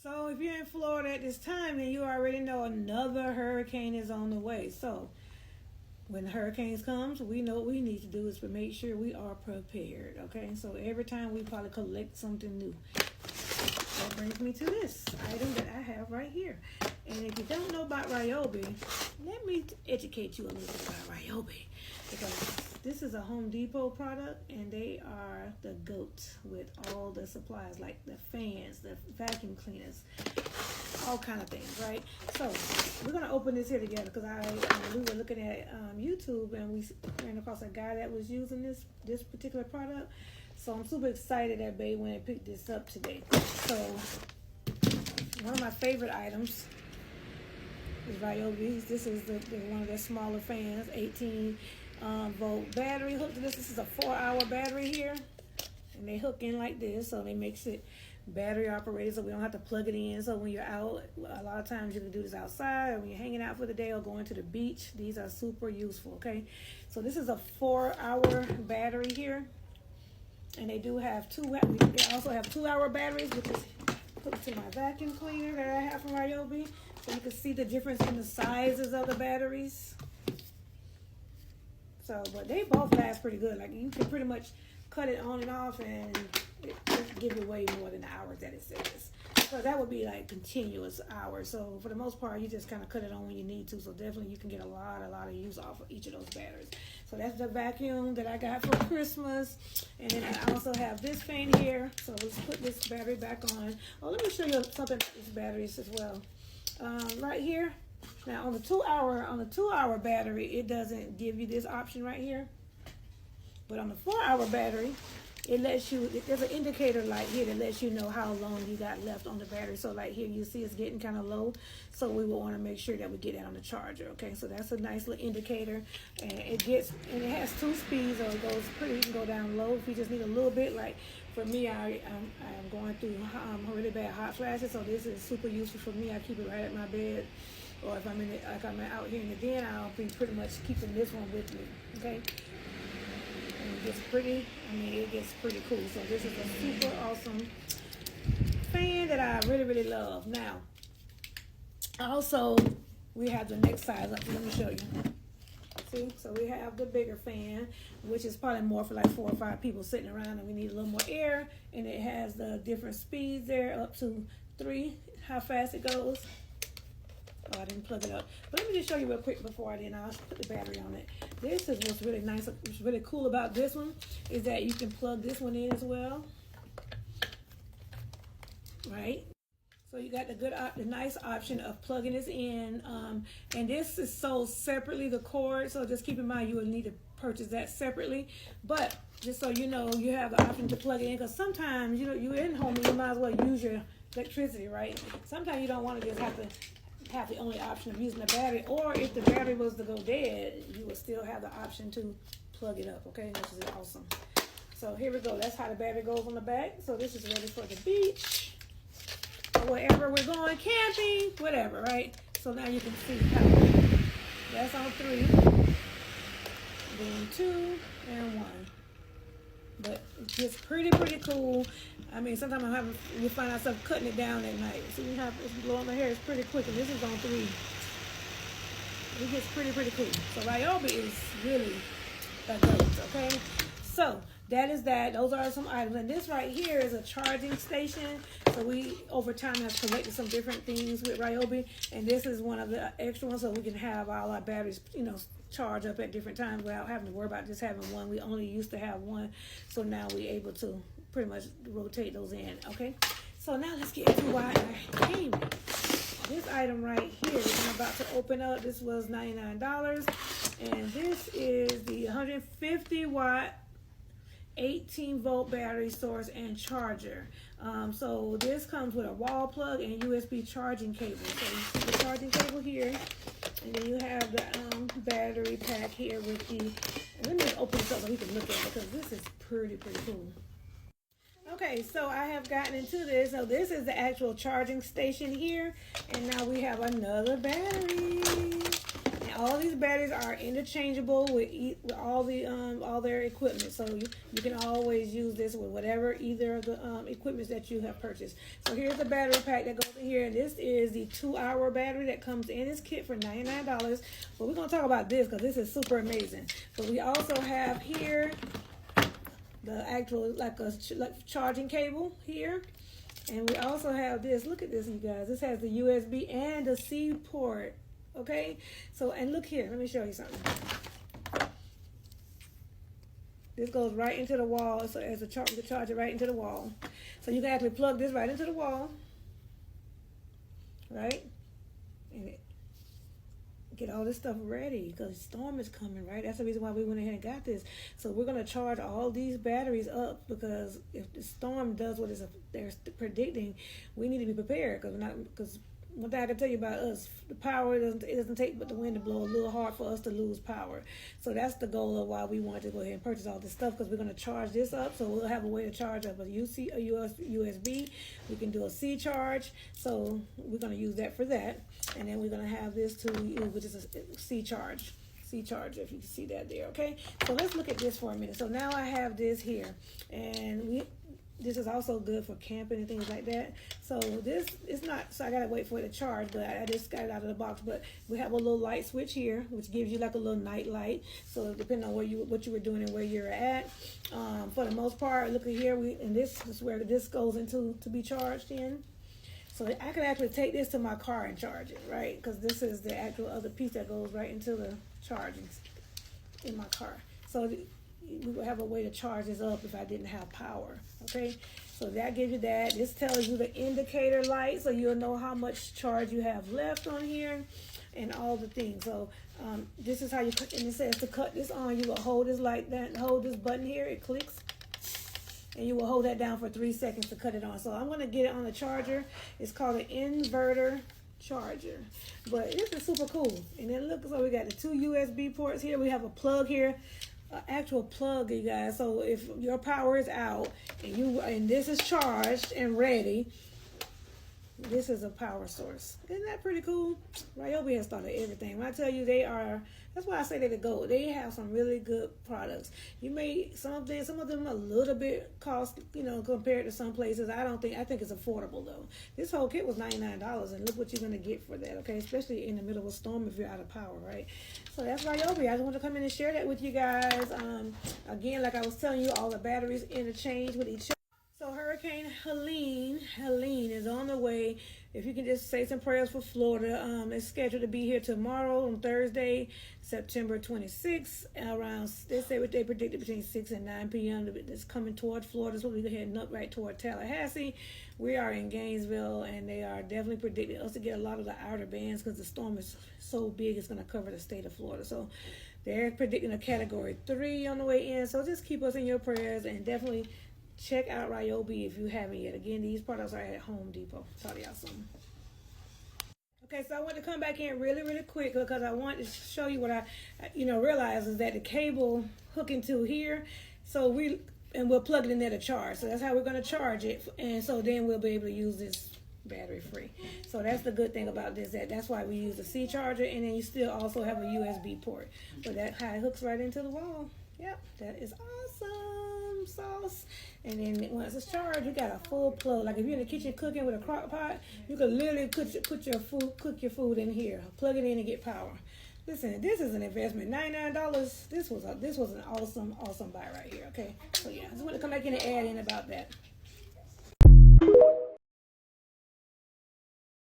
So if you're in Florida at this time, then you already know another hurricane is on the way. So when hurricanes comes, we know what we need to do is to make sure we are prepared. Okay, so every time we probably collect something new. That brings me to this item that I have right here. And if you don't know about Ryobi, let me educate you a little bit about Ryobi, because this is a Home Depot product and they are the GOAT with all the supplies like the fans, the vacuum cleaners, all kind of things, right? So we're gonna open this here together because we were looking at YouTube and we ran across a guy that was using this particular product. So I'm super excited that Babe went and picked this up today. So one of my favorite items is Ryobi. This is one of their smaller fans, 18 volt battery hooked to this. This is a 4-hour battery here, and they hook in like this, so they makes it battery operated, so we don't have to plug it in. So when you're out, a lot of times you can do this outside, or when you're hanging out for the day or going to the beach. These are super useful. Okay, so this is a 4-hour battery here, and they do have they also have 2-hour batteries, which is hooked to my vacuum cleaner that I have from Ryobi. So you can see the difference in the sizes of the batteries. So, but they both last pretty good. Like you can pretty much cut it on and off, and it give you way more than the hours that it says. So that would be like continuous hours. So for the most part, you just kind of cut it on when you need to. So definitely you can get a lot of use off of each of those batteries. So that's the vacuum that I got for Christmas. And then I also have this fan here. So let's put this battery back on. Oh, let me show you something about these batteries as well. Right here. Now on the 2-hour battery, it doesn't give you this option right here. But on the 4-hour battery, it lets you, there's an indicator light here that lets you know how long you got left on the battery. So like here you see it's getting kind of low. So we will want to make sure that we get that on the charger. Okay, so that's a nice little indicator. And it has 2 speeds, so it goes pretty, you can go down low if you just need a little bit. Like for me, I'm going through really bad hot flashes, so this is super useful for me. I keep it right at my bed. Or if I'm I'm out here in the den, I'll be pretty much keeping this one with me. Okay. And it gets pretty cool. So this is a super awesome fan that I really, really love. Now, also, we have the next size up. Let me show you. See, so we have the bigger fan, which is probably more for like 4 or 5 people sitting around, and we need a little more air. And it has the different speeds there, up to 3, how fast it goes. Oh, I didn't plug it up. But let me just show you real quick before I'll put the battery on it. This is what's really nice, what's really cool about this one is that you can plug this one in as well. Right? So you got the nice option of plugging this in. And this is sold separately, the cord. So just keep in mind you will need to purchase that separately. But just so you know, you have the option to plug it in, because sometimes, you're in home and you might as well use your electricity, right? Sometimes you don't want to just have the only option of using the battery, or if the battery was to go dead, you would still have the option to plug it up, okay, which is awesome. So here we go. That's how the battery goes on the back. So this is ready for the beach, or wherever we're going, camping, whatever, right? So now you can see how that's on 3, then 2, and 1. But it gets pretty cool. I mean, sometimes we find ourselves cutting it down at night. So you have it's blowing my hair. It's pretty quick, and this is on 3. It gets pretty cool. So Ryobi is really a goat, okay? So that is that. Those are some items. And this right here is a charging station. So we, over time, have collected some different things with Ryobi. And this is one of the extra ones, so we can have all our batteries, charge up at different times without having to worry about just having one. We only used to have one. So now we're able to pretty much rotate those in, okay? So now let's get into why I came. This item right here that I'm about to open up, this was $99. And this is the 150 watt 18 volt battery source and charger. So this comes with a wall plug and USB charging cable. So you see the charging cable here, and then you have the battery pack here with the, let me open this up so we can look at it, because this is pretty cool. Okay, so I have gotten into this. So this is the actual charging station here, and now we have another battery. And all these batteries are interchangeable with all their equipment. So you can always use this with whatever either of the equipments that you have purchased. So here's the battery pack that goes in here, and this is the 2-hour battery that comes in this kit for $99. But we're gonna talk about this because this is super amazing. But we also have here the actual like charging cable here. And we also have this. Look at this, you guys. This has the USB and the C port. Okay? So, and look here. Let me show you something. This goes right into the wall. So, as a charge, you can charge it right into the wall. So, you can actually plug this right into the wall. Right? And get all this stuff ready because the storm is coming, right? That's the reason why we went ahead and got this. So we're going to charge all these batteries up because if the storm does what they're predicting, we need to be prepared because one thing I can tell you about us, the power doesn't take but the wind to blow a little hard for us to lose power. So that's the goal of why we wanted to go ahead and purchase all this stuff, because we're going to charge this up. So we'll have a way to charge up a USB. We can do a C charge. So we're going to use that for that. And then we're going to have this too, which is a C charge. C charger, if you can see that there. Okay. So let's look at this for a minute. So now I have this here, and this is also good for camping and things like that. So this is not, so I gotta wait for it to charge, but I just got it out of the box. But we have a little light switch here, which gives you like a little night light. So depending on what you were doing and where you're at, for the most part, look at here, and this is where this goes into to be charged in. So I can actually take this to my car and charge it, right? Because this is the actual other piece that goes right into the charging in my car. So we would have a way to charge this up if I didn't have power. Okay, so that gives you that. This tells you the indicator light, so you'll know how much charge you have left on here and all the things. So this is how you cut, and it says to cut this on, you will hold this like that, hold this button here, it clicks, and you will hold that down for 3 seconds to cut it on. So I'm going to get it on the charger. It's called an inverter charger, but this is super cool. And then look, so we got the 2 USB ports here. We have a plug here, an actual plug, you guys. So if your power is out and this is charged and ready, this is a power source. Isn't that pretty cool? Ryobi has thought of everything. When I tell you that's why I say they're the GOAT. They have some really good products. You may, some of them a little bit cost, compared to some places. I think it's affordable though. This whole kit was $99, and look what you're gonna get for that, okay? Especially in the middle of a storm if you're out of power, right? So that's Ryobi. I just want to come in and share that with you guys. Again, like I was telling you, all the batteries interchange with each other. So Hurricane Helene is on the way. If you can just say some prayers for Florida. It's scheduled to be here tomorrow on Thursday, September 26th. They predicted between 6 and 9 p.m. It's coming toward Florida, so we're heading up right toward Tallahassee. We are in Gainesville, and they are definitely predicting us to get a lot of the outer bands because the storm is so big it's going to cover the state of Florida. So they're predicting a Category 3 on the way in. So just keep us in your prayers, and definitely check out Ryobi if you haven't yet. Again, these products are at Home Depot. Talk to y'all soon. Okay, so I want to come back in really, really quick because I want to show you what I realize is that the cable hook into here. So we'll plug it in there to charge. So that's how we're going to charge it. And so then we'll be able to use this battery free. So that's the good thing about this. That's why we use a C charger, and then you still also have a USB port. But that how it hooks right into the wall. Yep, that is awesome sauce. And then once it's charged, you got a full plug. Like if you're in the kitchen cooking with a crock pot, you can literally cook your food in here. Plug it in and get power. Listen, this is an investment. $99. This was an awesome buy right here. Okay, so yeah, I just want to come back in and add in about that.